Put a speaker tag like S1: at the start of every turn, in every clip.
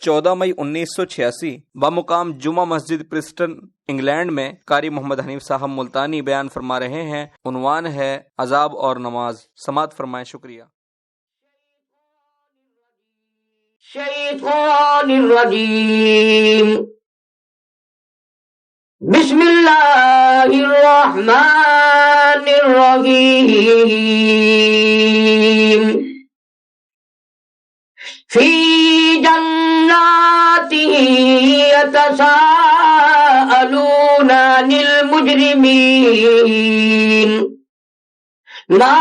S1: 14 مئی 1986 بمقام جمعہ مسجد Preston England میں قاری محمد حنیف صاحب ملتانی بیان فرما رہے ہیں۔ عنوان ہے عذاب اور نماز۔ سماعت فرمائیں۔ شکریہ۔
S2: شیطان الرجیم، بسم اللہ الرحمن الرحیم، فی جنات یتساءلون عن المجرمین ما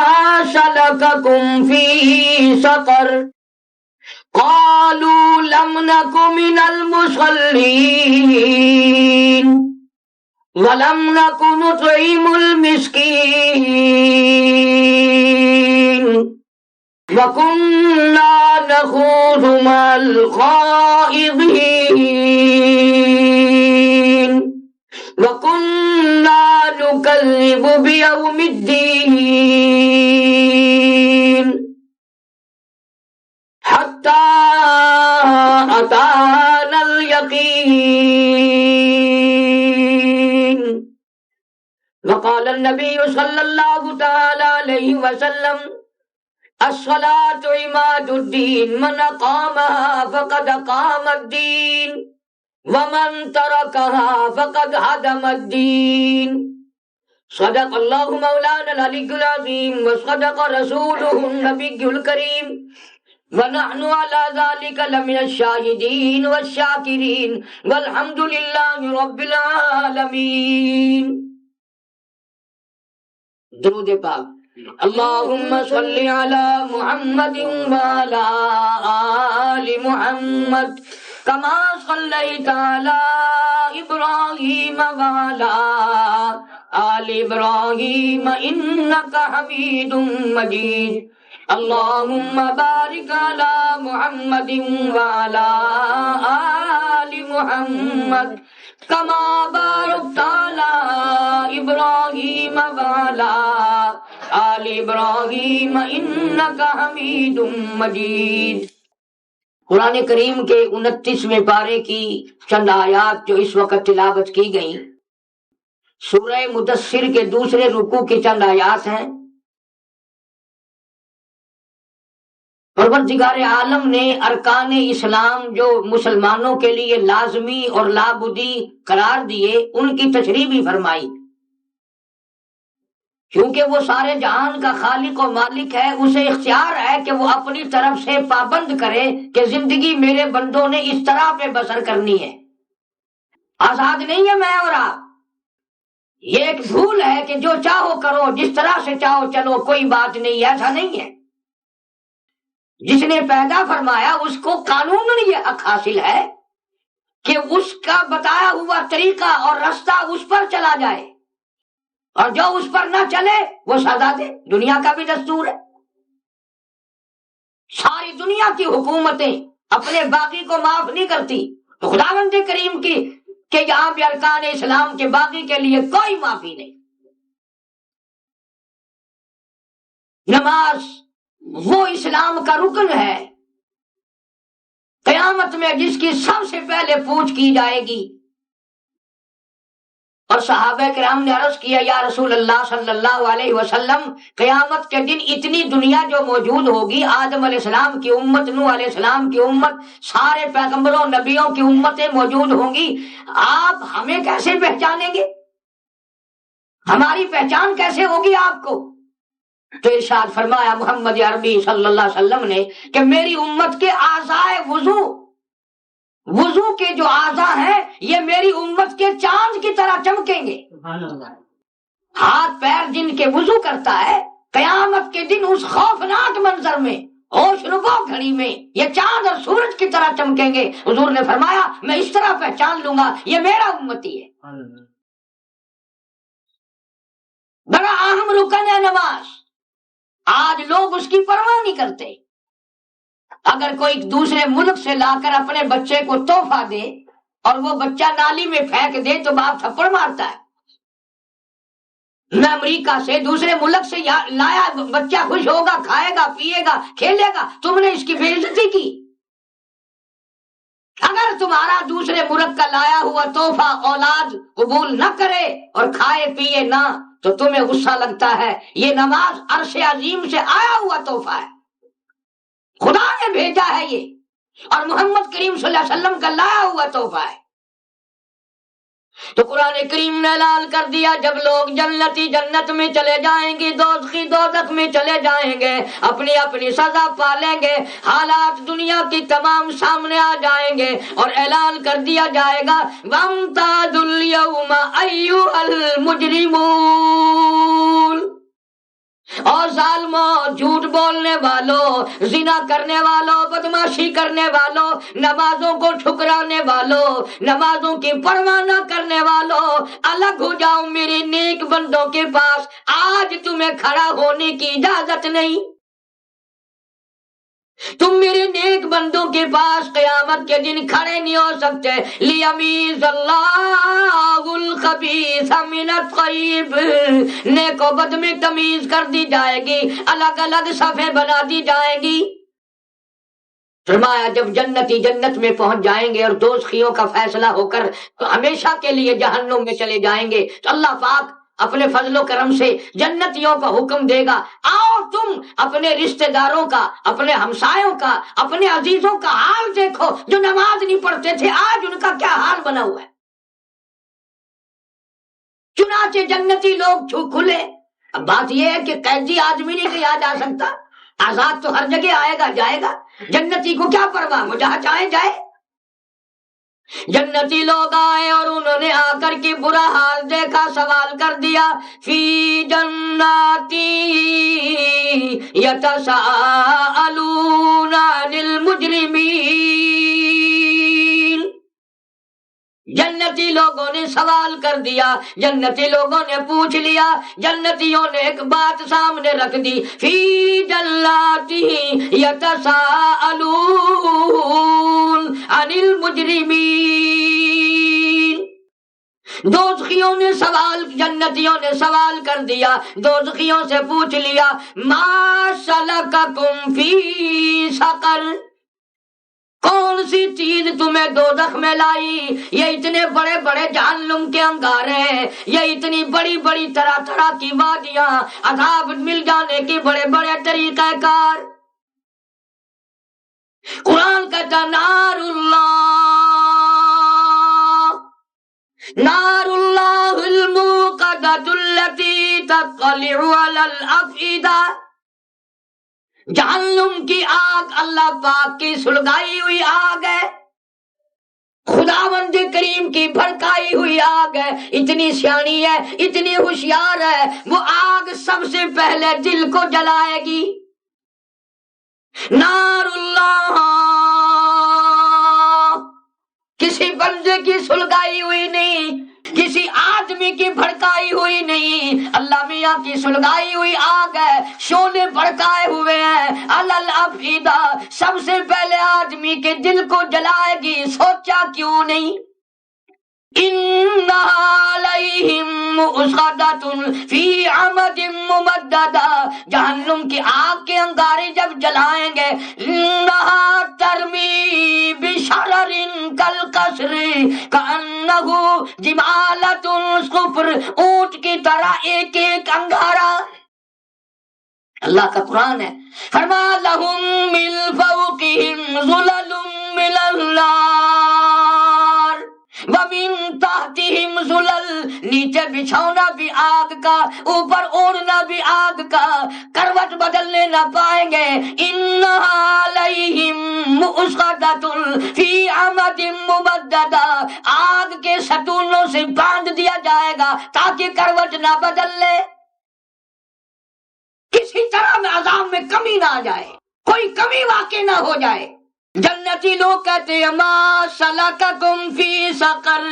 S2: سلککم فی سقر قالوا لم نک من المصلین ولم نک نطعم المسکین وَكُنَّا نَخُوضُ مَعَ الْخَائِضِينَ وَكُنَّا نُكَذِّبُ بِيَوْمِ الدِّينِ حَتَّى أَتَانَا الْيَقِينُ وقال النبي صلى الله تعالى عليه وسلم الصلاة عماد الدین، من اقامها فقد اقام الدین ومن ترکها فقد هدم الدین۔ صدق اللہ مولانا العلی العظیم وصدق رسولہ النبی الکریم ونحن على ذلك لمن الشاہدین والشاکرین والحمد للہ رب العالمین۔ درود پاک۔ اللہم صل علی محمد وعلی آل محمد کما صلیت علی ابراہیم وعلی آل ابراہیم انک حمید مجید۔ اللہم بارک علی محمد وعلی آل محمد کما بارکت علی ابراہیم وعلی آل ابراہیم انک حمید مجید۔ قرآن کریم کے 29ویں پارے کی چند آیات جو اس وقت تلاوت کی گئیں، سورہ مدثر کے دوسرے رکوع کی چند آیات ہیں۔ پروردگار عالم نے ارکان اسلام جو مسلمانوں کے لیے لازمی اور لابدی قرار دیے، ان کی تشریح بھی فرمائی۔ کیونکہ وہ سارے جہان کا خالق و مالک ہے، اسے اختیار ہے کہ وہ اپنی طرف سے پابند کرے کہ زندگی میرے بندوں نے اس طرح پہ بسر کرنی ہے۔ آزاد نہیں ہے میں اور آپ، یہ ایک بھول ہے کہ جو چاہو کرو، جس طرح سے چاہو چلو، کوئی بات نہیں، ایسا نہیں ہے۔ جس نے پیدا فرمایا اس کو قانون یہ حق حاصل ہے کہ اس کا بتایا ہوا طریقہ اور رستہ اس پر چلا جائے، اور جو اس پر نہ چلے وہ سزا دے۔ دنیا کا بھی دستور ہے۔ ساری دنیا کی حکومتیں اپنے باغی کو معاف نہیں کرتی، تو خداوند کریم کی کہ یہاں بھی ارکان اسلام کے باغی کے لیے کوئی معافی نہیں۔ نماز وہ اسلام کا رکن ہے، قیامت میں جس کی سب سے پہلے پوچھ کی جائے گی۔ اور صحابہ کرام نے عرض کیا، یا رسول اللہ صلی اللہ علیہ وسلم، قیامت کے دن اتنی دنیا جو موجود ہوگی، آدم علیہ السلام کی امت، نوح علیہ السلام کی امت، سارے پیغمبروں نبیوں کی امتیں موجود ہوں گی، آپ ہمیں کیسے پہچانیں گے؟ ہماری پہچان کیسے ہوگی آپ کو؟ تو ارشاد فرمایا محمد عربی صلی اللہ علیہ وسلم نے کہ میری امت کے اعضائے وضو کے جو اعضاء ہیں یہ میری امت کے چاند کی طرح چمکیں گے۔ ہاتھ پیر جن کے وضو کرتا ہے، قیامت کے دن اس خوفناک منظر میں، ہوش ربو گھڑی میں، یہ چاند اور سورج کی طرح چمکیں گے۔ حضور نے فرمایا میں اس طرح پہچان لوں گا یہ میرا امتی ہے۔ بڑا اہم رکن ہے نماز، آج لوگ اس کی پرواہ نہیں کرتے۔ اگر کوئی دوسرے ملک سے لا کر اپنے بچے کو تحفہ دے اور وہ بچہ نالی میں پھینک دے تو باپ تھپڑ مارتا ہے۔ میں امریکہ سے دوسرے ملک سے لایا بچہ خوش ہوگا، کھائے گا، پیے گا، کھیلے گا، تم نے اس کی بے عزتی کی۔ تمہارا دوسرے ملک کا لایا ہوا تحفہ اولاد قبول نہ کرے اور کھائے پیے نہ تو تمہیں غصہ لگتا ہے؟ یہ نماز عرش عظیم سے آیا ہوا تحفہ ہے، خدا نے بھیجا ہے یہ، اور محمد کریم صلی اللہ علیہ وسلم کا لایا ہوا تحفہ ہے۔ تو قرآن کریم نے اعلان کر دیا جب لوگ جنتی جنت میں چلے جائیں گے، دوزخی دوزخ میں چلے جائیں گے، اپنی اپنی سزا پالیں گے، حالات دنیا کی تمام سامنے آ جائیں گے اور اعلان کر دیا جائے گا وَامْتَازُوا الْيَوْمَ أَيُّهَا الْمُجْرِمُونَ۔ اور ظالموں، جھوٹ بولنے والوں، زنا کرنے والوں، بدماشی کرنے والوں، نمازوں کو ٹھکرانے والوں، نمازوں کی پرواہ نہ کرنے والوں، الگ ہو جاؤ میرے نیک بندوں کے پاس، آج تمہیں کھڑا ہونے کی اجازت نہیں، تم میرے نیک بندوں کے پاس قیامت کے دن کھڑے نہیں ہو سکتے۔ لیمیز اللہ الخبیث من الطیب، نیک و بد میں تمیز کر دی جائے گی، الگ الگ صفیں بنا دی جائے گی۔ فرمایا جب جنتی جنت میں پہنچ جائیں گے اور دوزخیوں کا فیصلہ ہو کر تو ہمیشہ کے لیے جہنم میں چلے جائیں گے، تو اللہ پاک اپنے فضل و کرم سے جنتیوں کا حکم دے گا آؤ تم اپنے رشتہ داروں کا، اپنے ہمسایوں کا، اپنے عزیزوں کا حال دیکھو جو نماز نہیں پڑھتے تھے، آج ان کا کیا حال بنا ہوا ہے۔ چنانچہ جنتی لوگ کھلے۔ اب بات یہ ہے کہ قیدی آدمی نہیں کیا جا سکتا، آزاد تو ہر جگہ آئے گا جائے گا، جنتی کو کیا پرواہ، وہ جہاں چاہے جائے۔ جنتی لوگ آئے اور انہوں نے آ کر کے برا حال دیکھا، سوال کر دیا فی جناتی یتساءلون عن المجرمین۔ جنتی لوگوں نے سوال کر دیا، جنتی لوگوں نے پوچھ لیا، جنتیوں نے ایک بات سامنے رکھ دی فی جناتی یتساءلون عن المجرمین۔ دوزخیوں نے سوال، جنتیوں نے سوال کر دیا، دوزخیوں سے پوچھ لیا ما سلککم فی سقر، کون سی چیز تمہیں دوزخ میں لائی؟ یہ اتنے بڑے بڑے جہنم کے انگارے، یہ اتنی بڑی بڑی طرح طرح کی وادیاں، عذاب مل جانے کے بڑے بڑے طریقہ کار۔ قرآن کہتا نار اللہ الموقدۃ التی تطلع علی الافئدہ، جہنم کی آگ اللہ پاک کی سلگائی ہوئی آگ ہے، خداوند کریم کی بھڑکائی ہوئی آگ ہے، اتنی سیانی ہے، اتنی ہوشیار ہے، وہ آگ سب سے پہلے دل کو جلائے گی۔ نار اللہ کسی بندے کی سلگائی ہوئی نہیں، کسی آدمی کی بھڑکائی ہوئی نہیں، اللہ میاں کی سلگائی ہوئی آگ ہے، شعلے بھڑکائے ہوئے ہیں، الافئدہ، سب سے پہلے آدمی کے دل کو جلائے گی۔ سوچا کیوں نہیں؟ انہا علیہم مؤصدۃ فی عمد ممددہ، جہنم کی آگ کے انگارے جب جلائیں گے انہا ترمی بشرر کالقصر کأنہ جمالۃ صفر، اونٹ کی طرح ایک ایک انگارہ۔ اللہ کا قرآن ہے، فرمایا لہم من فوقہم ظلل من النار وَمِن تَحْتِهِمْ ظُلَلٌ، نیچے بچھونا بھی آگ کا، اوپر اوڑھنا بھی آگ کا، کروٹ بدلنے نہ پائیں گے۔ اِنَّهَا عَلَيْهِمْ مُؤْصَدَةٌ فِي عَمَدٍ مُمَدَّدَةٍ، آگ کے ستونوں سے باندھ دیا جائے گا تاکہ کروٹ نہ بدل لے، کسی طرح میں عذاب میں کمی نہ آ جائے، کوئی کمی واقع نہ ہو جائے۔ جنتی لوگ کہتے ہیں ما سلککم فی سقر،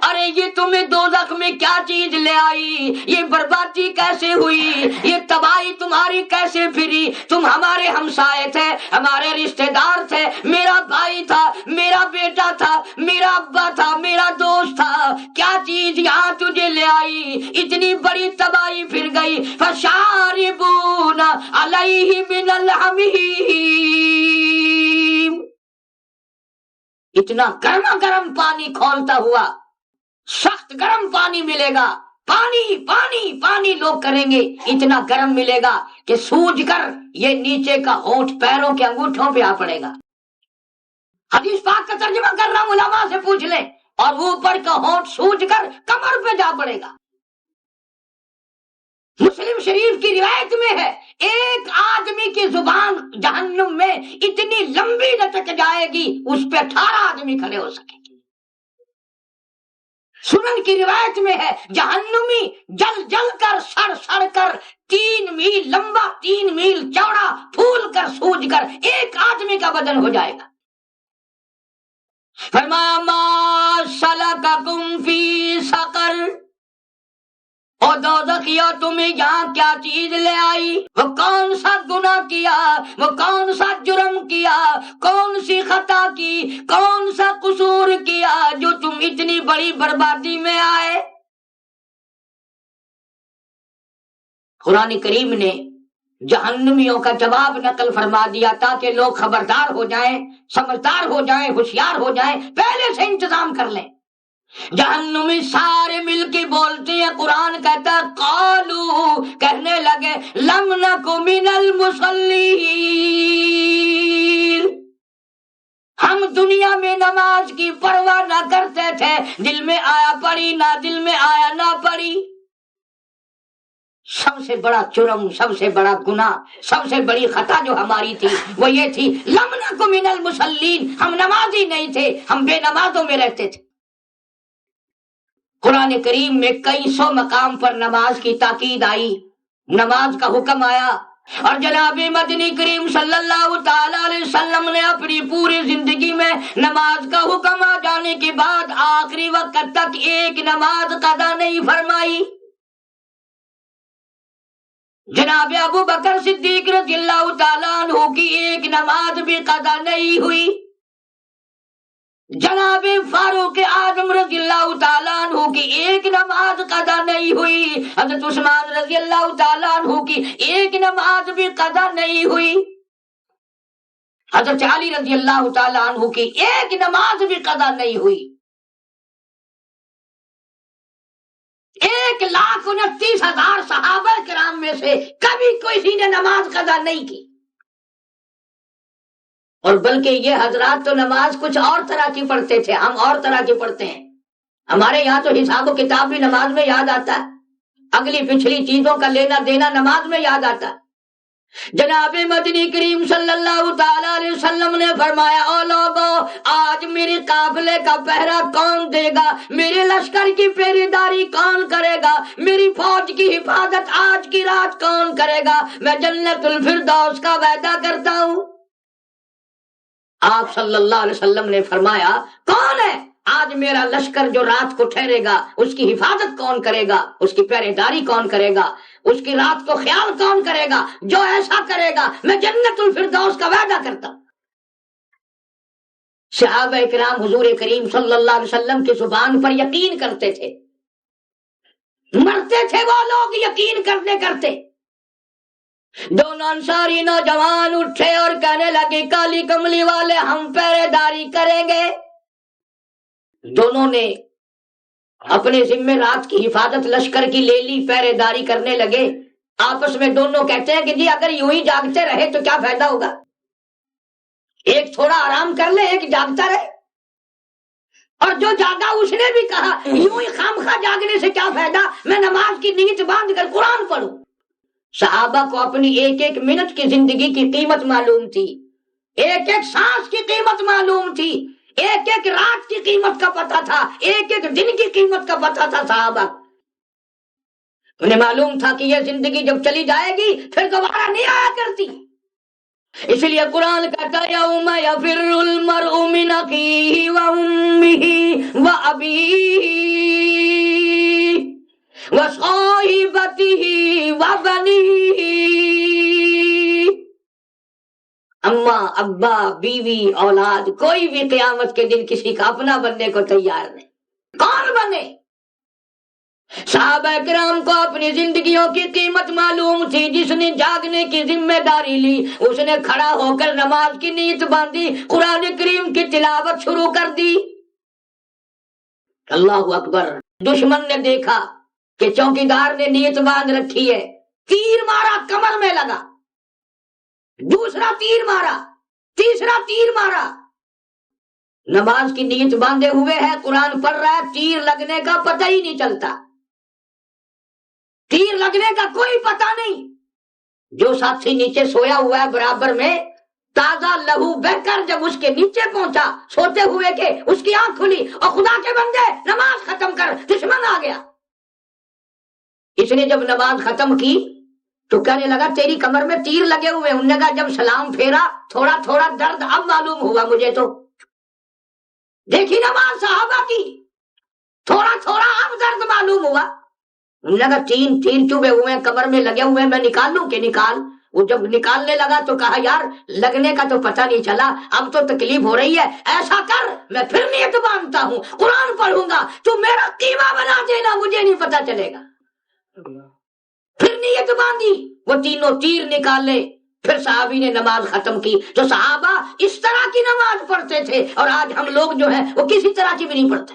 S2: ارے یہ تمہیں دوزخ میں کیا چیز لے آئی؟ یہ بربادی کیسے ہوئی؟ یہ تباہی تمہاری کیسے پھری؟ تم ہمارے ہمسائے تھے، ہمارے رشتہ دار تھے، میرا بھائی تھا، میرا بیٹا تھا، میرا ابا تھا، میرا دوست تھا، کیا چیز یہاں تجھے لے آئی؟ اتنی بڑی تباہی پھر گئی۔ فشاربون علیہ من الحمیم، اتنا گرما گرم پانی کھولتا ہوا سخت گرم پانی ملے گا، پانی پانی پانی لوگ کریں گے، اتنا گرم ملے گا کہ سوج کر یہ نیچے کا ہونٹ پیروں کے انگوٹھوں پہ آ پڑے گا۔ حدیث پاک کا ترجمہ کر رہا ہوں، علماء سے پوچھ لیں، اور اوپر کا ہونٹ سوج کر کمر پہ جا پڑے گا۔ مسلم شریف کی روایت میں ہے ایک آدمی کی زبان جہنم میں اتنی لمبی لٹک جائے گی اس پہ 18 آدمی کھڑے ہو سکیں گے۔ سنن کی روایت میں ہے جہنمی جل جل کر سڑ سڑ کر 3 میل لمبا 3 میل چوڑا پھول کر سوج کر ایک آدمی کا بدن ہو جائے گا۔ فرمایا ما سلککم فی سقر، او دوزخیو تمہیں یہاں کیا چیز لے آئی؟ وہ کون سا گناہ کیا، وہ کون سا جرم کیا، کون سی خطا کی، کون سا قصور کیا جو تم اتنی بڑی بربادی میں آئے؟ قرآن کریم نے جہنمیوں کا جواب نقل فرما دیا تاکہ لوگ خبردار ہو جائیں، سمجھدار ہو جائیں، ہوشیار ہو جائیں، پہلے سے انتظام کر لیں۔ جہنمی سارے مل کے بولتے ہیں، قرآن کہتا ہے قالو، کہنے لگے لم نک من المصلین، ہم دنیا میں نماز کی پرواہ نہ کرتے تھے، دل میں آیا پڑھی، نہ دل میں آیا نہ پڑھی۔ سب سے بڑا جرم، سب سے بڑا گناہ، سب سے بڑی خطا جو ہماری تھی وہ یہ تھی لم نک من المصلین، ہم نمازی نہیں تھے، ہم بے نمازوں میں رہتے تھے۔ قرآن کریم میں کئی سو مقام پر نماز کی تاکید آئی، نماز کا حکم آیا، اور جناب مدنی کریم صلی اللہ تعالی علیہ وسلم نے اپنی پوری زندگی میں نماز کا حکم آ جانے کے بعد آخری وقت تک ایک نماز قضا نہیں فرمائی۔ جناب ابو بکر صدیق رضی اللہ تعالیٰ عنہ کی ایک نماز بھی قضا نہیں ہوئی، جناب فاروق اعظم رضی اللہ تعالیٰ عنہ کی ایک نماز قضا نہیں ہوئی، حضرت عثمان رضی اللہ تعالیٰ عنہ کی ایک نماز بھی قضا نہیں ہوئی، حضرت علی رضی اللہ تعالیٰ عنہ کی ایک نماز بھی قضا نہیں ہوئی۔ 1,29,000 صحابہ کرام میں سے کبھی کسی نے نماز قضا نہیں کی، اور بلکہ یہ حضرات تو نماز کچھ اور طرح کی پڑھتے تھے، ہم اور طرح کی پڑھتے ہیں۔ ہمارے یہاں تو حساب و کتاب بھی نماز میں یاد آتا ہے، اگلی پچھلی چیزوں کا لینا دینا نماز میں یاد آتا ہے۔ جناب مدنی کریم صلی اللہ تعالی علیہ وسلم نے فرمایا او لوگو، آج میرے قافلے کا پہرا کون دے گا، میرے لشکر کی پہریداری کون کرے گا، میری فوج کی حفاظت آج کی رات کون کرے گا؟ میں جنت الفردوس کا وعدہ کرتا ہوں۔ آپ صلی اللہ علیہ وسلم نے فرمایا کون ہے آج میرا لشکر جو رات کو ٹھہرے گا، اس کی حفاظت کون کرے گا، اس کی پہرے داری کون کرے گا، اس کی رات کو خیال کون کرے گا؟ جو ایسا کرے گا میں جنت الفردوس کا وعدہ کرتا ہوں۔ صحابہ کرام حضور کریم صلی اللہ علیہ وسلم کی زبان پر یقین کرتے تھے، مرتے تھے وہ لوگ یقین کرتے کرتے۔ دونوں انصاری نوجوان اٹھے اور کہنے لگے کالی کملی والے ہم پہرے داری کریں گے۔ دونوں نے اپنے ذمہ رات کی حفاظت لشکر کی لے لی، پہرے داری کرنے لگے۔ آپس میں دونوں کہتے ہیں کہ جی اگر یوں ہی جاگتے رہے تو کیا فائدہ ہوگا، ایک تھوڑا آرام کر لے، ایک جاگتا رہے۔ اور جو جاگا اس نے بھی کہا یوں ہی خامخواہ جاگنے سے کیا فائدہ، میں نماز کی نیت باندھ کر قرآن پڑھوں۔ صحابہ کو اپنی ایک ایک منٹ کی زندگی کی قیمت معلوم تھی، ایک ایک سانس کی قیمت معلوم تھی، ایک ایک رات کی قیمت کا پتہ تھا، ایک ایک دن کی قیمت کا پتہ تھا۔ صحابہ انہیں معلوم تھا کہ یہ زندگی جب چلی جائے گی پھر دوبارہ نہیں آیا کرتی، اس لیے قرآن کہتا ہے یوم یفر المرء من اخیہ وامہ وابیہ وصاحبتہ وبنیہ۔ اماں ابا بیوی اولاد کوئی بھی قیامت کے دن کسی کا اپنا بننے کو تیار نہیں۔ کون بنے؟ صحابہ کرام کو اپنی زندگیوں کی قیمت معلوم تھی. جس نے جاگنے کی ذمہ داری لی اس نے کھڑا ہو کر نماز کی نیت باندھی, قرآن کریم کی تلاوت شروع کر دی. اللہ اکبر. دشمن نے دیکھا کہ چوکیدار نے نیت باندھ رکھی ہے, تیر مارا, کمر میں لگا, دوسرا تیر مارا, تیسرا تیر مارا. نماز کی نیت باندھے ہوئے ہے, قرآن پڑھ رہا ہے, تیر لگنے کا پتہ ہی نہیں چلتا, تیر لگنے کا کوئی پتہ نہیں. جو ساتھی نیچے سویا ہوا ہے برابر میں, تازہ لہو بہ کر جب اس کے نیچے پہنچا سوتے ہوئے کے, اس کی آنکھ کھلی اور خدا کے بندے نماز ختم کر, دشمن آ گیا. اس نے جب نماز ختم کی تو کہنے لگا تیری کمر میں تیر لگے ہوئے. انہوں نے کہا جب سلام پھیرا تھوڑا تھوڑا درد اب معلوم ہوا مجھے. تو دیکھی نماز صحابہ کی, تھوڑا تھوڑا اب درد معلوم ہوا. انہوں نے کہا تین تیر چبھے ہوئے ہیں, کمر میں لگے ہوئے ہیں, میں نکال لوں کہ نکال. وہ جب نکالنے لگا تو کہا یار لگنے کا تو پتہ نہیں چلا, اب تو تکلیف ہو رہی ہے, ایسا کر میں پھر نیت باندھتا ہوں, قرآن پڑھوں گا, تو میرا قیمہ بنا دینا, مجھے نہیں پتہ چلے گا. پھر نیت باندھی, وہ تینوں تیر نکالے, پھر صحابی نے نماز ختم کی. تو صحابہ اس طرح کی نماز پڑھتے تھے, اور آج ہم لوگ جو ہیں وہ کسی طرح کی بھی نہیں پڑھتے.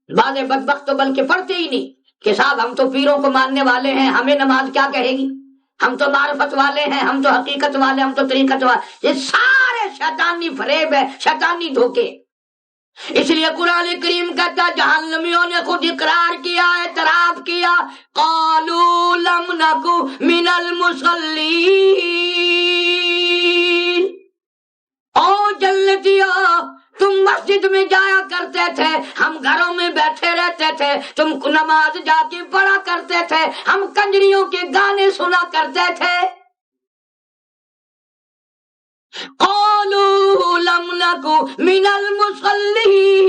S2: بعض بدبخت تو بلکہ پڑھتے ہی نہیں کہ صاحب ہم تو پیروں کو ماننے والے ہیں, ہمیں نماز کیا کہے گی, ہم تو معرفت والے ہیں, ہم تو حقیقت والے, ہم تو طریقت والے. یہ سارے شیطانی فریب ہے, شیطانی دھوکے. اس لیے قرآن کریم کہتا جہنمیوں نے خود اقرار کیا, اعتراف کیا, قالوا لم نکو من المصلین. او جنتیوں تم مسجد میں جایا کرتے تھے, ہم گھروں میں بیٹھے رہتے تھے, تم نماز جا کے پڑھا کرتے تھے, ہم کنجریوں کے گانے سنا کرتے تھے. قالوا لم نکو من المصلین.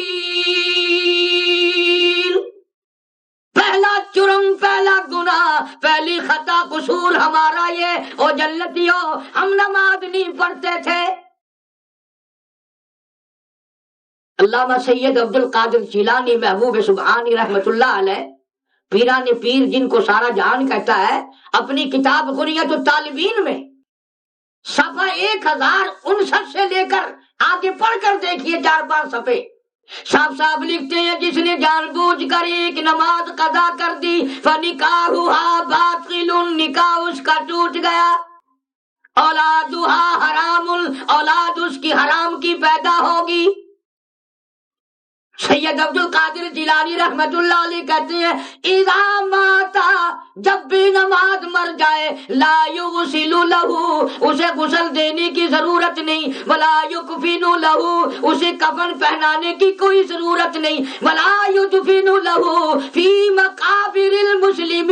S2: پہلا جرم, پہلا گناہ, پہلی خطا قصور ہمارا یہ, او جنتیوں ہم نماز نہیں پڑھتے تھے. علامہ سید عبد القادر جیلانی محبوب سبحانی رحمت اللہ علیہ, پیران پیر جن کو سارا جہان کہتا ہے, اپنی کتاب غنیت الطالبین میں صفحہ 1059 سے لے کر آگے پڑھ کر دیکھیے 4-5 صفحے, صاحب صاحب لکھتے ہیں جس نے جان بوجھ کر ایک نماز قضا کر دی فنکاحها باطل, نکاح اس کا ٹوٹ گیا. اولادها حرام, اولاد اس کی حرام کی پیدا ہوگی. سید عبد القادر جیلانی رحمت اللہ علیہ کہتے ہیں اذا ماتا, جب بھی نماز مر جائے, لا یغسل لہ, اسے غسل دینے کی ضرورت نہیں, ولا یکفن لہ, اسے کفن پہنانے کی کوئی ضرورت نہیں, ولا یدفن لہ فی مقابر المسلمین,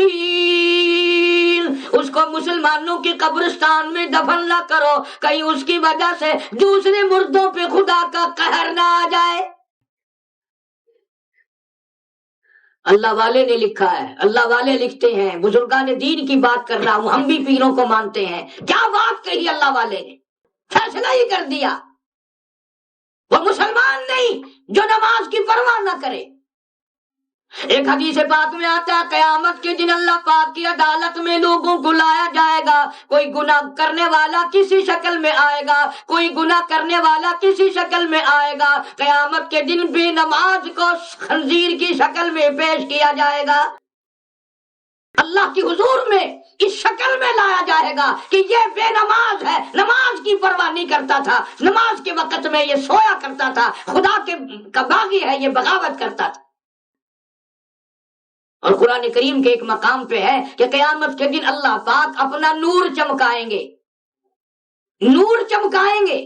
S2: اس کو مسلمانوں کی قبرستان میں دفن نہ کرو, کہیں اس کی وجہ سے دوسرے مردوں پہ خدا کا قہر نہ آ جائے. اللہ والے نے لکھا ہے, اللہ والے لکھتے ہیں, بزرگان دین کی بات کر رہا ہوں, ہم بھی پیروں کو مانتے ہیں. کیا بات کہی اللہ والے نے, فیصلہ ہی کر دیا. وہ مسلمان نہیں جو نماز کی پرواہ نہ کرے. ایک حدیث پاک میں آتا ہے قیامت کے دن اللہ پاک کی عدالت میں لوگوں کو لایا جائے گا, کوئی گناہ کرنے والا کسی شکل میں آئے گا, کوئی گناہ کرنے والا کسی شکل میں آئے گا. قیامت کے دن بے نماز کو خنزیر کی شکل میں پیش کیا جائے گا, اللہ کی حضور میں اس شکل میں لایا جائے گا کہ یہ بے نماز ہے, نماز کی پرواہ نہیں کرتا تھا, نماز کے وقت میں یہ سویا کرتا تھا, خدا کا باغی ہے, یہ بغاوت کرتا تھا. اور قرآن کریم کے ایک مقام پہ ہے کہ قیامت کے دن اللہ پاک اپنا نور چمکائیں گے, نور چمکائیں گے.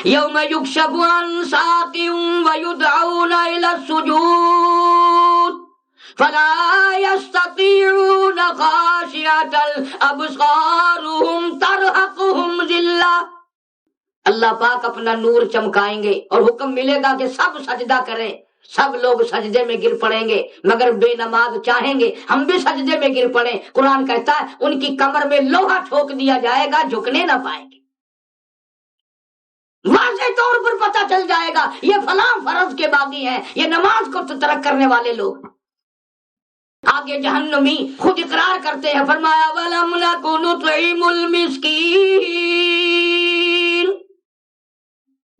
S2: یوم یکشف عن ساق ویدعون الی السجود فلا يستطيعون خاشعة ابصارهم ترهقهم ذلة. اللہ پاک اپنا نور چمکائیں گے اور حکم ملے گا کہ سب سجدہ کریں, سب لوگ سجدے میں گر پڑیں گے, مگر بے نماز چاہیں گے ہم بھی سجدے میں گر پڑیں. قرآن کہتا ہے ان کی کمر میں لوہا ٹھوک دیا جائے گا, جھکنے نہ پائیں گے. واضح طور پر پتہ چل جائے گا یہ فلاں فرض کے باغی ہیں, یہ نماز کو ترک کرنے والے لوگ. آگے جہنمی خود اقرار کرتے ہیں، فرمایا وَلَمْ نَكُ نُطْعِمُ الْمِسْكِينَ۔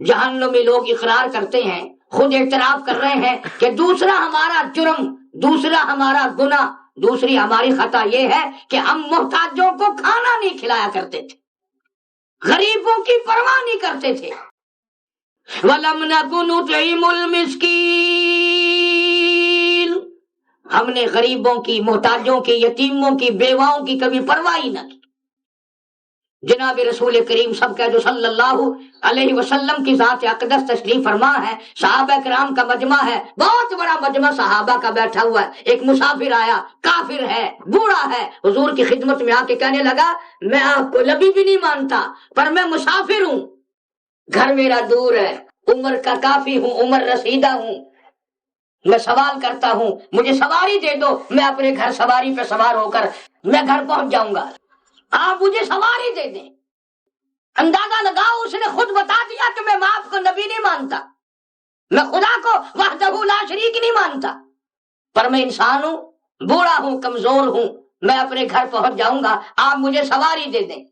S2: جہنمی لوگ اقرار کرتے ہیں، خود اعتراف کر رہے ہیں کہ دوسرا ہمارا جرم، دوسرا ہمارا گناہ، دوسری ہماری خطا یہ ہے کہ ہم محتاجوں کو کھانا نہیں کھلایا کرتے تھے، غریبوں کی پرواہ نہیں کرتے تھے۔ وَلَمْ نَكُ نُطْعِمُ الْمِسْكِينَ، ہم نے غریبوں کی، محتاجوں کی، یتیموں کی، بیواؤں کی کبھی پرواہ ہی نہ کی۔ جناب رسول کریم سب کا جو صلی اللہ علیہ وسلم کی ذات اقدس تشریف فرما ہے، صحابہ کرام کا مجمع ہے، بہت بڑا مجمع صحابہ کا بیٹھا ہوا ہے۔ ایک مسافر آیا، کافر ہے، بوڑھا ہے، حضور کی خدمت میں آ کے کہنے لگا میں آپ کو نبی بھی نہیں مانتا، پر میں مسافر ہوں، گھر میرا دور ہے، عمر کا کافی ہوں، عمر رسیدہ ہوں، میں سوال کرتا ہوں، مجھے سواری دے دو، میں اپنے گھر سواری پہ سوار ہو کر میں گھر پہنچ جاؤں گا، آپ مجھے سواری دے دیں۔ اندازہ لگاؤ، اس نے خود بتا دیا کہ میں آپ کو نبی نہیں مانتا، میں خدا کو وحدہ لا شریک نہیں مانتا، پر میں انسان ہوں، بوڑھا ہوں، کمزور ہوں، میں اپنے گھر پہنچ جاؤں گا، آپ مجھے سواری دے دیں۔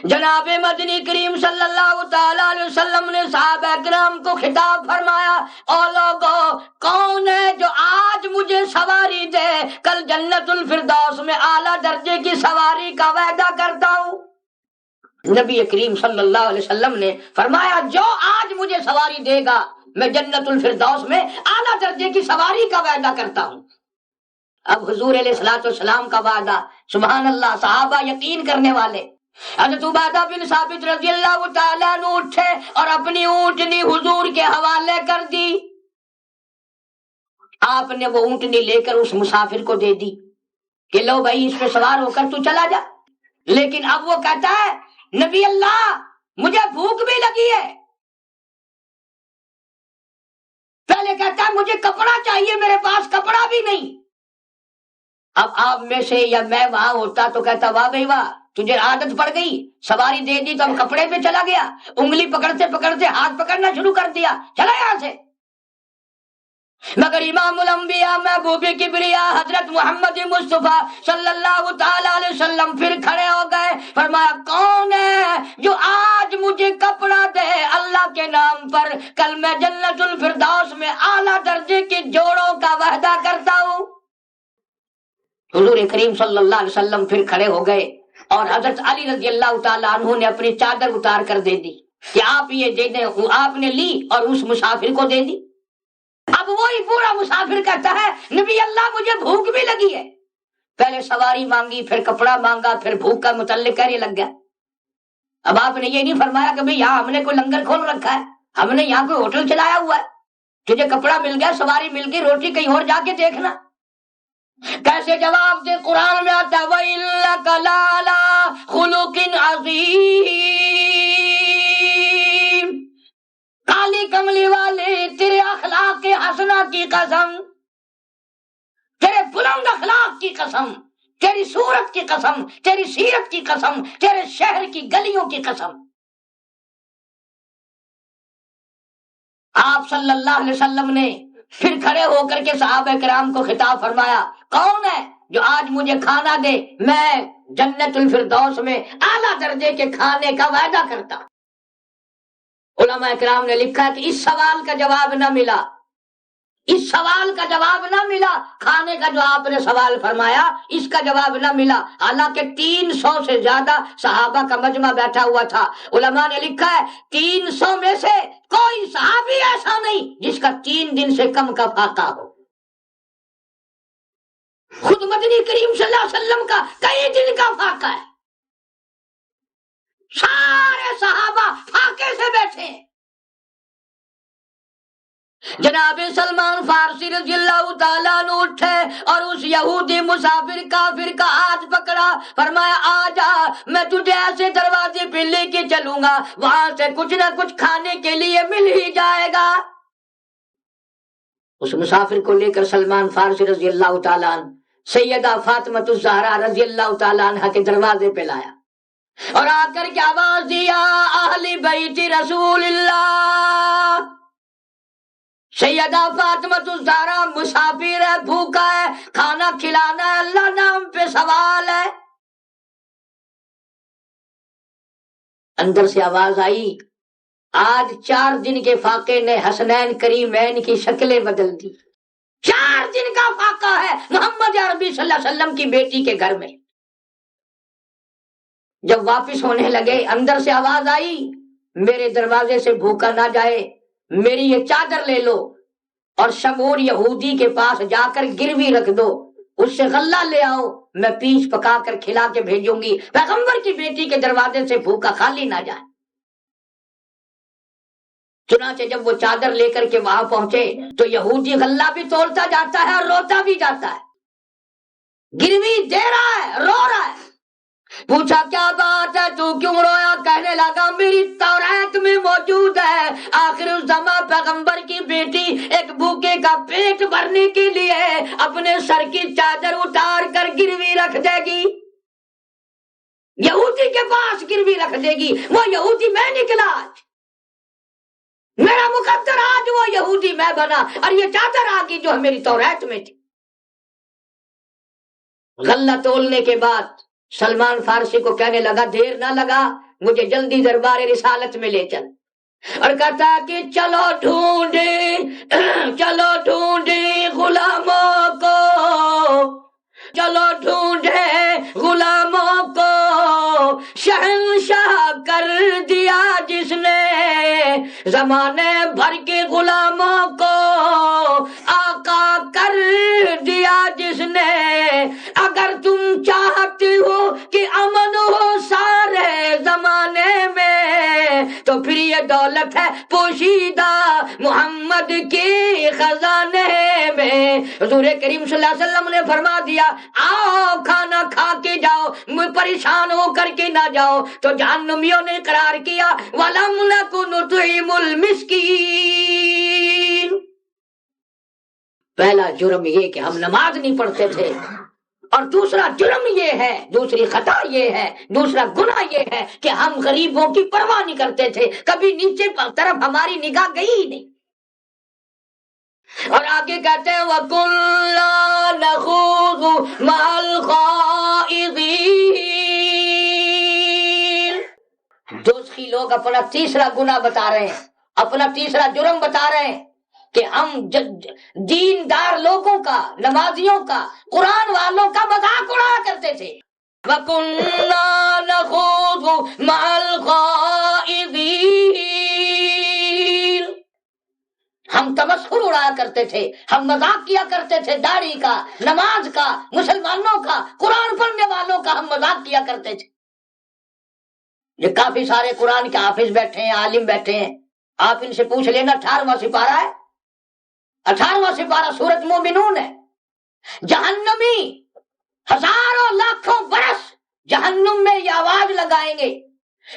S2: جناب مدنی کریم صلی اللہ تعالی علیہ وسلم نے صحابہ کرام کو خطاب فرمایا، او لوگو، کون ہے جو آج مجھے سواری دے، کل جنت الفردوس میں اعلیٰ درجے کی سواری کا وعدہ کرتا ہوں۔ نبی کریم صلی اللہ علیہ وسلم نے فرمایا جو آج مجھے سواری دے گا میں جنت الفردوس میں اعلیٰ درجے کی سواری کا وعدہ کرتا ہوں۔ اب حضور علیہ الصلوۃ والسلام کا وعدہ، سبحان اللہ، صحابہ یقین کرنے والے، حضرت عبادہ بن ثابت رضی اللہ تعالیٰ عنہ اٹھے اور اپنی اونٹنی حضور کے حوالے کر دی۔ آپ نے وہ اونٹنی لے کر اس مسافر کو دے دی کہ لو بھائی اس پہ سوار ہو کر تو چلا جا، لیکن اب وہ کہتا ہے نبی اللہ مجھے بھوک بھی لگی ہے، پہلے کہتا ہے مجھے کپڑا چاہیے، میرے پاس کپڑا بھی نہیں۔ اب آپ میں سے یا میں وہاں ہوتا تو کہتا واہ بھائی واہ، تجھے عادت پڑ گئی، سواری دے دی تو اب کپڑے پہ چلا گیا، انگلی پکڑتے پکڑتے ہاتھ پکڑنا شروع کر دیا، چلا یہاں سے۔ مگر امام الانبیاء محبوب کبریا حضرت محمد مصطفیٰ صلی اللہ تعالی علیہ وسلم پھر کھڑے ہو گئے، فرمایا کون ہے جو آج مجھے کپڑا دے اللہ کے نام پر، کل میں جنت الفردوس میں اعلیٰ درجے کے جوڑوں کا وعدہ کرتا ہوں۔ حضور کریم صلی اللہ علیہ وسلم پھر کھڑے ہو گئے اور حضرت علی رضی اللہ تعالیٰ عنہ نے اپنی چادر اتار کر دے دی کہ آپ یہ دے دیں، آپ نے لی اور اس مسافر کو دے دی۔ اب وہی پورا مسافر کہتا ہے نبی اللہ مجھے بھوک بھی لگی ہے، پہلے سواری مانگی، پھر کپڑا مانگا، پھر بھوک کا متعلق کہنے لگ گیا۔ اب آپ نے یہ نہیں فرمایا کہ بھئی یہاں ہم نے کوئی لنگر کھول رکھا ہے، ہم نے یہاں کوئی ہوٹل چلایا ہوا ہے، تجھے کپڑا مل گیا، سواری مل گئی، روٹی کہیں اور جا کے دیکھنا۔ کیسے جواب دے؟ قرآن میں آتا ہے وَإِنَّكَ لَعَلَىٰ خُلُقٍ عَظِيمٍ، کالی کملی والے تیرے اخلاق حسنہ کی قسم، تیرے بلند اخلاق کی قسم، تیری صورت کی قسم، تیری سیرت کی قسم، تیرے شہر کی گلیوں کی قسم۔ آپ صلی اللہ علیہ وسلم نے پھر کھڑے ہو کر کے صحابہ کرام کو خطاب فرمایا کون ہے جو آج مجھے کھانا دے، میں جنت الفردوس میں اعلیٰ درجے کے کھانے کا وعدہ کرتا۔ علماء کرام نے لکھا کہ اس سوال کا جواب نہ ملا، اس سوال کا جواب نہ ملا، کھانے کا جو آپ نے سوال فرمایا اس کا جواب نہ ملا، حالانکہ 300 سے زیادہ صحابہ کا مجمع بیٹھا ہوا تھا۔ علماء نے لکھا ہے 300 میں سے کوئی صحابی ایسا نہیں جس کا 3 دن سے کم کا فاقہ ہو۔ خود مدنی کریم صلی اللہ علیہ وسلم کا کئی دن کا فاقہ ہے، سارے صحابہ فاقے سے بیٹھے۔ جناب سلمان فارسی رضی اللہ تعالیٰ عنہ اٹھے اور اس یہودی مسافر کافر کا ہاتھ پکڑا، فرمایا آ جا، میں تجھے ایسے دروازے پہ لے کے چلوں گا وہاں سے کچھ نہ کچھ کھانے کے لیے مل ہی جائے گا۔ اس مسافر کو لے کر سلمان فارسی رضی اللہ تعالیٰ عنہ سیدہ فاطمہ الزہرا رضی اللہ تعالیٰ عنہ کے دروازے پہ لایا اور آ کر کے آواز دیا اہل بیت رسول اللہ، سیدہ فاطمہ الزہرا مسافر ہے، بھوکا ہے، کھانا کھلانا ہے، اللہ نام پہ سوال ہے۔ اندر سے آواز آئی، آج 4 دن کے فاقے نے حسنین کریمین کی شکلیں بدل دی۔ 4 دن کا فاقہ ہے محمد عربی صلی اللہ علیہ وسلم کی بیٹی کے گھر میں۔ جب واپس ہونے لگے اندر سے آواز آئی، میرے دروازے سے بھوکا نہ جائے، میری یہ چادر لے لو اور شمور یہودی کے پاس جا کر گروی رکھ دو، اس سے غلہ لے آؤ، میں پیس پکا کر کھلا کے بھیجوں گی، پیغمبر کی بیٹی کے دروازے سے بھوکا خالی نہ جائے۔ چنانچہ جب وہ چادر لے کر کے وہاں پہنچے تو یہودی غلہ بھی تولتا جاتا ہے اور روتا بھی جاتا ہے، گروی دے رہا ہے، رو رہا ہے۔ پوچھا کیا بات ہے، تو کیوں رویا؟ کہنے لگا میری توریت میں موجود ہے، آخر الزمان پیغمبر کی بیٹی ایک بھوکے کا پیٹ بھرنے کے لیے اپنے سر کی چادر اتار کر گروی رکھ دے گی، یہودی کے پاس گروی رکھ دے گی۔ وہ یہودی میں نکلا، میرا مقدر آج وہ یہودی میں بنا، اور یہ چادر آ گئی جو میری توریت میں تھی۔ غلہ تولنے کے بعد سلمان فارسی کو کہنے لگا دیر نہ لگا، مجھے جلدی دربار رسالت میں لے چل، اور کہتا کہ چلو ڈھونڈے غلاموں کو، چلو ڈھونڈے غلاموں کو، شہنشاہ کر دیا جس نے زمانے بھر کے غلاموں کو، آقا کر دیا جس نے۔ اگر تم چاہتے ہو کہ امن ہو سارے زمانے میں تو پھر یہ دولت ہے پوشیدہ محمد کے خزانے میں۔ حضور کریم صلی اللہ علیہ وسلم نے فرما دیا آؤ کھانا کھا کے جاؤ، پریشان ہو کر کے نہ جاؤ۔ تو جہنمیوں نے اقرار کیا وَلَمْ نَكُ نُطْعِمُ الْمِسْكِينَ۔ پہلا جرم یہ کہ ہم نماز نہیں پڑھتے تھے، اور دوسرا جرم یہ ہے، دوسری خطا یہ ہے، دوسرا گناہ یہ ہے کہ ہم غریبوں کی پرواہ نہیں کرتے تھے، کبھی نیچے طرف ہماری نگاہ گئی ہی نہیں۔ اور آگے کہتے ہیں وَكُنَّا نَخُوضُ مَعَ الْخَائِضِينَ۔ دوسری لوگ اپنا تیسرا گناہ بتا رہے ہیں، اپنا تیسرا جرم بتا رہے ہیں کہ ہم دیندار لوگوں کا، نمازیوں کا، قرآن والوں کا مذاق اڑایا کرتے تھے۔ وَكُنَّا نَخُوضُ مَعَ الْخَائِضِينَ۔ ہم تمسخر اڑایا کرتے تھے، ہم مذاق کیا کرتے تھے، داڑھی کا، نماز کا، مسلمانوں کا، قرآن پڑھنے والوں کا ہم مذاق کیا کرتے تھے۔ یہ کافی سارے قرآن کے حافظ بیٹھے ہیں، عالم بیٹھے ہیں، آپ ان سے پوچھ لینا 18واں سپارہ ہے، 18واں سپارہ سورۃ مومنون ہے۔ جہنمی ہزاروں لاکھوں برس جہنم میں یہ آواز لگائیں گے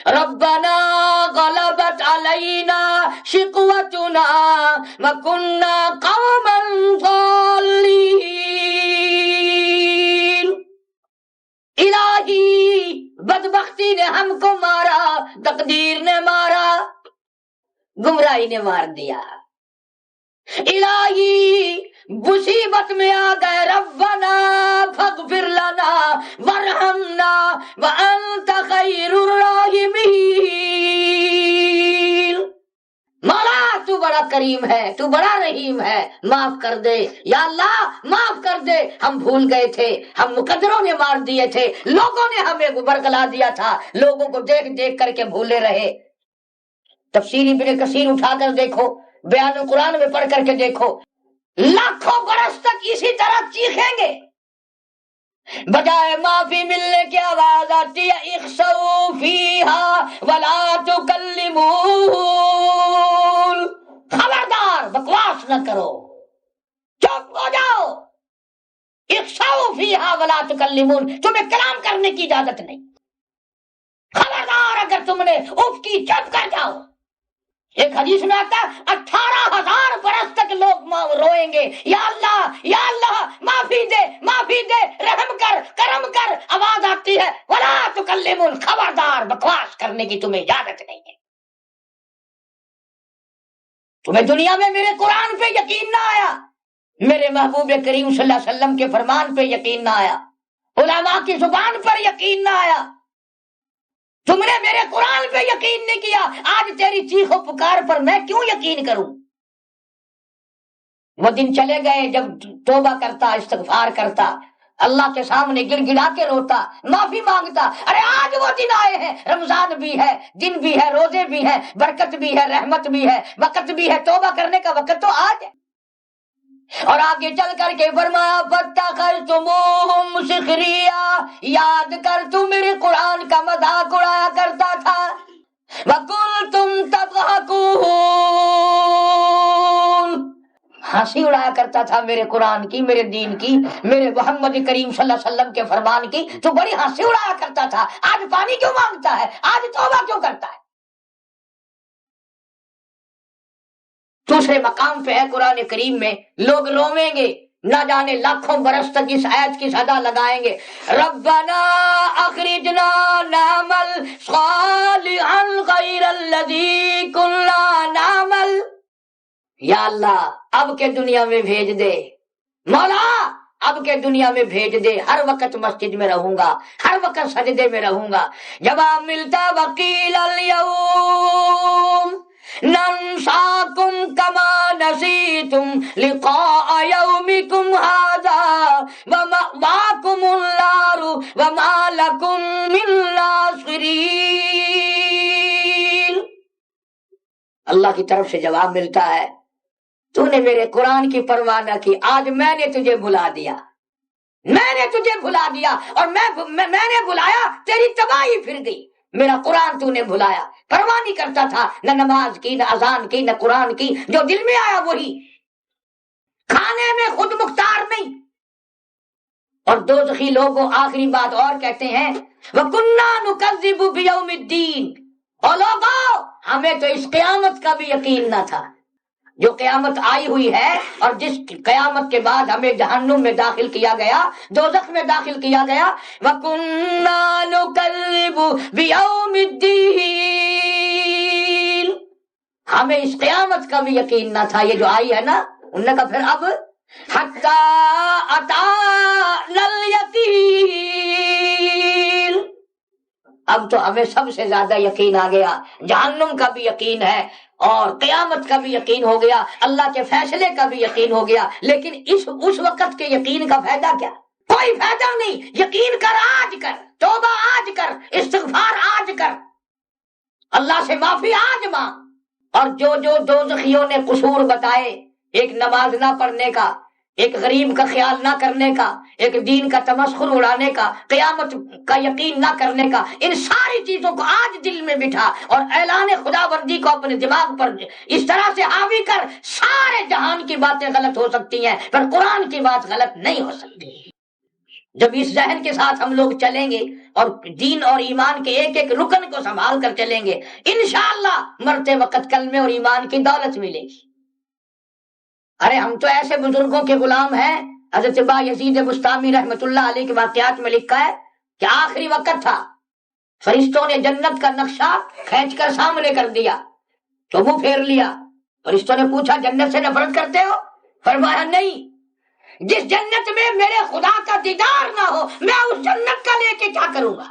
S2: ربنا غلبت علینا شقوتنا وکنا قوما ضالین۔ الہی بدبختی نے ہم کو مارا، تقدیر نے مارا، گمراہی نے مار دیا۔ الہی مصیبت میں آ گئے، ربنا فاغفر لنا وارحمنا وانت خیر الراحمین۔ مولا تو بڑا کریم ہے، تو بڑا رحیم ہے، معاف کر دے یا اللہ، معاف کر دے، ہم بھول گئے تھے، ہم مقدروں نے مار دیے تھے، لوگوں نے ہمیں برگلا دیا تھا، لوگوں کو دیکھ دیکھ کر کے بھولے رہے۔ تفسیر ابن کثیر اٹھا کر دیکھو، بیان القرآن میں پڑھ کر کے دیکھو، لاکھوں برس تک اسی طرح چیخیں گے، بجائے معافی ملنے کی آواز آتی ہے اخسؤوا فیہا ولا تکلمون۔ خبردار بکواس نہ کرو، چپ ہو جاؤ، اخسؤوا فیہا ولا تکلمون، تمہیں کلام کرنے کی اجازت نہیں، خبردار اگر تم نے اف کی چپ کر جاؤ۔ ایک حدیث میں آتا ہے 18,000 برس تک لوگ روئیں گے یا اللہ یا اللہ معافی دے، معافی دے، رحم کر، کرم کر، آواز آتی ہے ولا تکلمون، خبردار بکواس کرنے کی تمہیں اجازت نہیں ہے۔ تمہیں دنیا میں میرے قرآن پہ میرے محبوب کریم صلی اللہ علیہ وسلم کے فرمان پہ یقین نہ آیا، علماء کی زبان پر یقین نہ آیا، تم نے میرے قرآن پہ یقین نہیں کیا، آج تیری چیخ و پکار پر میں کیوں یقین کروں؟ وہ دن چلے گئے جب توبہ کرتا، استغفار کرتا، اللہ کے سامنے گر گڑا کے روتا، معافی مانگتا۔ ارے آج وہ دن آئے ہیں، رمضان بھی ہے، دن بھی ہے، روزے بھی ہیں، برکت بھی ہے، رحمت بھی ہے، وقت بھی ہے، توبہ کرنے کا وقت تو آج ہے۔ اور آگے چل کر کے فرمایا فَاتَّخَذْتُمُوهُمْ سِخْرِيًّا، یاد کر تو میرے قرآن کا مذاق اڑایا کرتا تھا، وَكُنْتُمْ تَضْحَكُونَ، ہنسی اڑایا کرتا تھا میرے قرآن کی، میرے دین کی، میرے محمد کریم صلی اللہ علیہ وسلم کے فرمان کی، تو بڑی ہنسی اڑایا کرتا تھا، آج پانی کیوں مانگتا ہے، آج توبہ کیوں کرتا ہے؟ دوسرے مقام پہ ہے قرآن کریم میں، لوگ رویں گے، نہ جانے لاکھوں برس تک اس آیت کی صدا لگائیں گے، ربنا اخرجنا نعمل صالحا غیر الذی کنا نعمل، یا اللہ اب کے دنیا میں بھیج دے، مولا اب کے دنیا میں بھیج دے، ہر وقت مسجد میں رہوں گا، ہر وقت سجدے میں رہوں گا۔ جواب ملتا وقیل اليوم ننساکم کما نسیتم لقاء یومکم ھذا ومأواکم النار وما لکم من ناصرین۔ اللہ کی طرف سے جواب ملتا ہے تو نے میرے قرآن کی پرواہ نہ کی، آج میں نے تجھے بھلا دیا، میں نے تجھے بھلا دیا، اور میں نے بلایا، تیری تباہی پھر گئی۔ میرا قرآن تو نے بھلایا، پرواہ نہیں کرتا تھا، نہ نماز کی، نہ اذان کی، نہ قرآن کی، جو دل میں آیا وہی، کھانے میں خود مختار نہیں۔ اور دوزخی لوگوں آخری بات اور کہتے ہیں وَكُنَّا نُكَذِّبُ بِيَوْمِ الدِّينِ، اور لوگوں ہمیں تو اس قیامت کا بھی یقین نہ تھا، جو قیامت آئی ہوئی ہے، اور جس قیامت کے بعد ہمیں جہنم میں داخل کیا گیا، دوزخ میں داخل کیا گیا، وَكُنَّا نُكَذِّبُ بِيَوْمِ الدِّينِ، ہمیں اس قیامت کا بھی یقین نہ تھا، یہ جو آئی ہے نا، انہوں نے کہا پھر اب حَتَّى أَتَانَا الْيَقِينُ، اب تو ہمیں سب سے زیادہ یقین آ گیا، جہنم کا بھی یقین ہے، اور قیامت کا بھی یقین ہو گیا، اللہ کے فیصلے کا بھی یقین ہو گیا، لیکن اس وقت کے یقین کا فائدہ کیا؟ کوئی فائدہ نہیں۔ یقین کر، آج کر، توبہ آج کر، استغفار آج کر، اللہ سے معافی آج مانگ۔ اور جو دوزخیوں نے قصور بتائے، ایک نماز نہ پڑھنے کا، ایک غریب کا خیال نہ کرنے کا، ایک دین کا تمسخر اڑانے کا، قیامت کا یقین نہ کرنے کا، ان ساری چیزوں کو آج دل میں بٹھا اور اعلان خداوندی کو اپنے دماغ پر اس طرح سے حاوی کر، سارے جہان کی باتیں غلط ہو سکتی ہیں پر قرآن کی بات غلط نہیں ہو سکتی۔ جب اس ذہن کے ساتھ ہم لوگ چلیں گے اور دین اور ایمان کے ایک ایک رکن کو سنبھال کر چلیں گے، انشاءاللہ مرتے وقت کلمے اور ایمان کی دولت ملے گی۔ ارے ہم تو ایسے بزرگوں کے غلام ہیں، حضرت با یزید بستامی رحمت اللہ علیہ کے واقعات میں لکھا ہے کہ آخری وقت تھا، فرشتوں نے جنت کا نقشہ کھینچ کر سامنے کر دیا تو منہ پھیر لیا۔ فرشتوں نے پوچھا جنت سے نفرت کرتے ہو؟ فرمایا نہیں، جس جنت میں میرے خدا کا دیدار نہ ہو میں اس جنت کا لے کے کیا کروں گا۔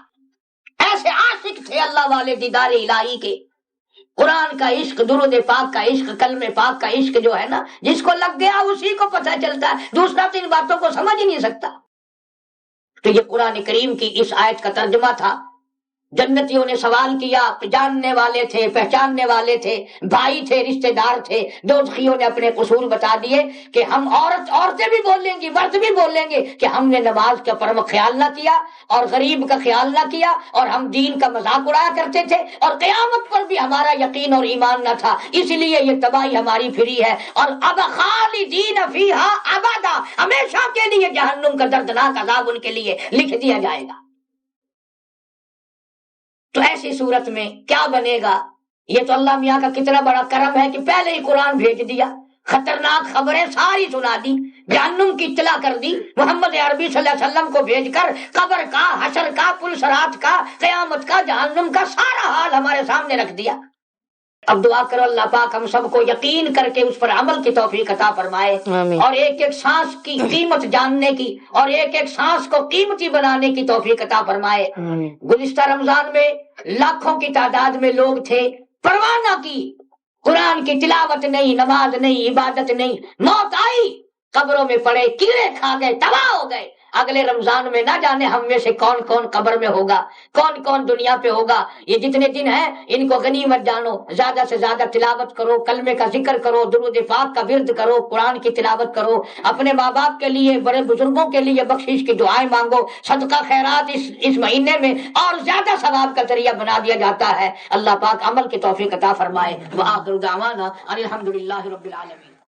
S2: ایسے عاشق تھے اللہ والے دیدار الہی کے، قرآن کا عشق، درود پاک کا عشق، کلمہ پاک کا عشق جو ہے نا، جس کو لگ گیا اسی کو پتہ چلتا ہے، دوسرا تو ان باتوں کو سمجھ ہی نہیں سکتا۔ تو یہ قرآن کریم کی اس آیت کا ترجمہ تھا۔ جنتیوں نے سوال کیا، جاننے والے تھے، پہچاننے والے تھے، بھائی تھے، رشتہ دار تھے، دوزخیوں نے اپنے قصور بتا دیے کہ ہم عورتیں بھی بولیں گی، مرد بھی بولیں گے کہ ہم نے نماز کا پرم خیال نہ کیا اور غریب کا خیال نہ کیا اور ہم دین کا مذاق اڑایا کرتے تھے اور قیامت پر بھی ہمارا یقین اور ایمان نہ تھا، اس لیے یہ تباہی ہماری پھری ہے، اور اب خالدین فیہا ابدا، ہمیشہ کے لیے جہنم کا دردناک عذاب ان کے لیے لکھ دیا جائے گا۔ تو ایسی صورت میں کیا بنے گا؟ یہ تو اللہ میاں کا کتنا بڑا کرم ہے کہ پہلے ہی قرآن بھیج دیا، خطرناک خبریں ساری سنا دی، جہنم کی اطلاع کر دی، محمد عربی صلی اللہ علیہ وسلم کو بھیج کر قبر کا، حشر کا، پل صراط کا، قیامت کا، جہنم کا سارا حال ہمارے سامنے رکھ دیا۔ اب دعا کرو اللہ پاک ہم سب کو یقین کر کے اس پر عمل کی توفیق عطا فرمائے، اور ایک ایک سانس کی قیمت جاننے کی اور ایک ایک سانس کو قیمتی بنانے کی توفیق عطا فرمائے۔ گزشتہ رمضان میں لاکھوں کی تعداد میں لوگ تھے، پرواہ نہ کی، قرآن کی تلاوت نہیں، نماز نہیں، عبادت نہیں، موت آئی، قبروں میں پڑے، کیڑے کھا گئے، تباہ ہو گئے۔ اگلے رمضان میں نہ جانے ہم میں سے کون کون قبر میں ہوگا، کون کون دنیا پہ ہوگا۔ یہ جتنے دن ہیں ان کو غنیمت جانو، زیادہ سے زیادہ تلاوت کرو، کلمے کا ذکر کرو، درود پاک کا ورد کرو، قرآن کی تلاوت کرو، اپنے ماں باپ کے لیے، بڑے بزرگوں کے لیے بخشش کی دعائیں مانگو، صدقہ خیرات اس مہینے میں اور زیادہ ثواب کا ذریعہ بنا دیا جاتا ہے۔ اللہ پاک عمل کی توفیق عطا فرمائے۔ وآخر دعوانا ان الحمدللہ رب العالمین۔